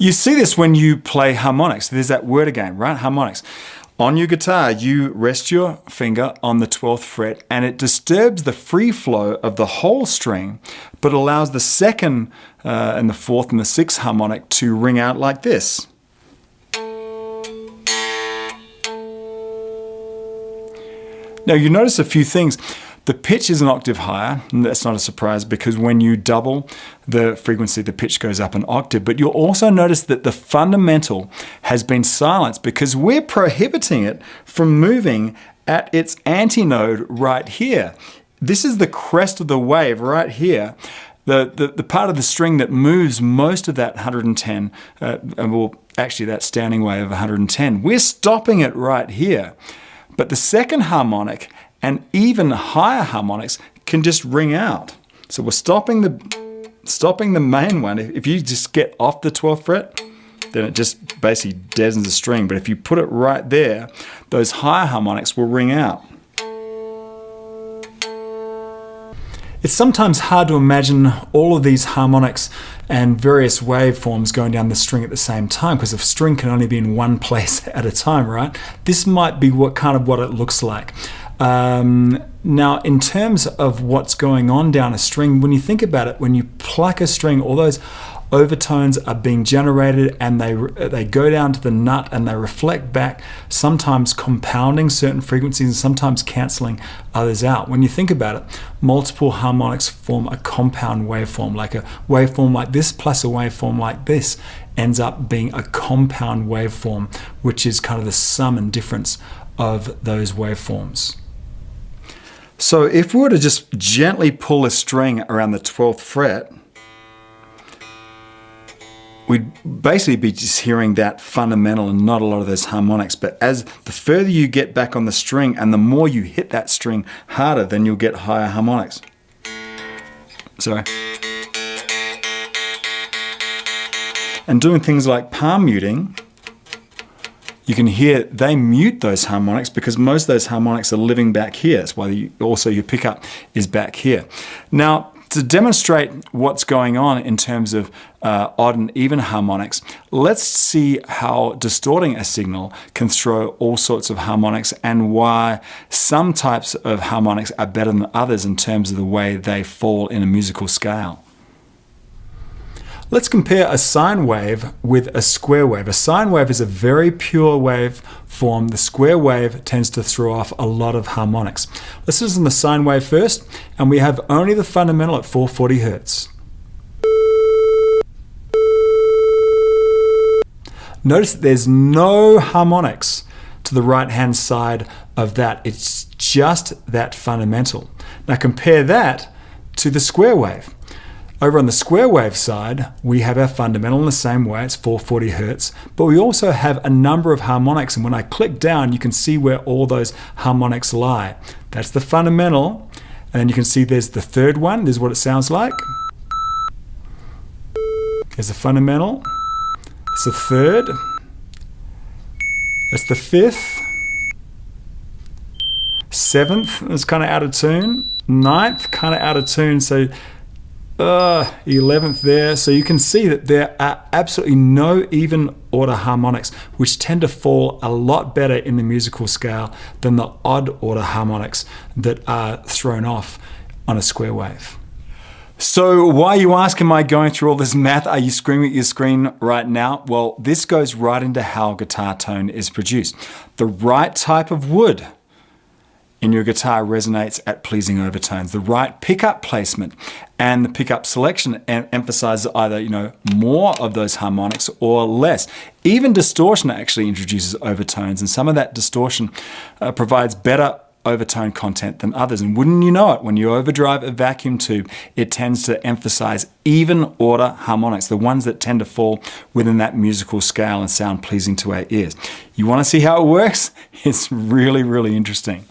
You see this when you play harmonics. There's that word again, right? Harmonics. On your guitar, you rest your finger on the 12th fret and it disturbs the free flow of the whole string, but allows the second and the fourth and the sixth harmonic to ring out like this. Now you notice a few things. The pitch is an octave higher, and that's not a surprise because when you double the frequency, the pitch goes up an octave. But you'll also notice that the fundamental has been silenced because we're prohibiting it from moving at its antinode right here. This is the crest of the wave right here. The part of the string that moves most of that 110, well, actually that standing wave of 110, we're stopping it right here. But the second harmonic and even higher harmonics can just ring out. So we're stopping the main one. If you just get off the 12th fret, then it just basically deadens the string. But if you put it right there, those higher harmonics will ring out. It's sometimes hard to imagine all of these harmonics and various waveforms going down the string at the same time because a string can only be in one place at a time, right? This might be what it looks like. Now, in terms of what's going on down a string, when you think about it, when you pluck a string, all those overtones are being generated and they go down to the nut and they reflect back, sometimes compounding certain frequencies and sometimes canceling others out. When you think about it, multiple harmonics form a compound waveform. Like a waveform like this plus a waveform like this ends up being a compound waveform, which is kind of the sum and difference of those waveforms. So if we were to just gently pull a string around the 12th fret, we'd basically be just hearing that fundamental and not a lot of those harmonics. But as the further you get back on the string and the more you hit that string harder, then you'll get higher harmonics. Sorry. And doing things like palm muting, you can hear they mute those harmonics because most of those harmonics are living back here. That's why also your pickup is back here. Now, to demonstrate what's going on in terms of odd and even harmonics, let's see how distorting a signal can throw all sorts of harmonics and why some types of harmonics are better than others in terms of the way they fall in a musical scale. Let's compare a sine wave with a square wave. A sine wave is a very pure wave form. The square wave tends to throw off a lot of harmonics. Let's listen to the sine wave first, and we have only the fundamental at 440 Hertz. Notice that there's no harmonics to the right-hand side of that. It's just that fundamental. Now compare that to the square wave. Over on the square wave side, we have our fundamental in the same way, it's 440 Hertz, but we also have a number of harmonics, and when I click down, you can see where all those harmonics lie. That's the fundamental, and then you can see there's the third one, this is what it sounds like. There's the fundamental, it's the third, that's the fifth, seventh, it's kind of out of tune, ninth, kind of out of tune, so 11th there. So you can see that there are absolutely no even order harmonics, which tend to fall a lot better in the musical scale than the odd order harmonics that are thrown off on a square wave. So why, you ask, am I going through all this math? Are you screaming at your screen right now? Well, this goes right into how guitar tone is produced. The right type of wood in your guitar resonates at pleasing overtones. The right pickup placement and the pickup selection emphasizes either more of those harmonics or less. Even distortion actually introduces overtones, and some of that distortion provides better overtone content than others. And wouldn't you know it, when you overdrive a vacuum tube, it tends to emphasize even order harmonics, the ones that tend to fall within that musical scale and sound pleasing to our ears. You want to see how it works? It's really, really interesting.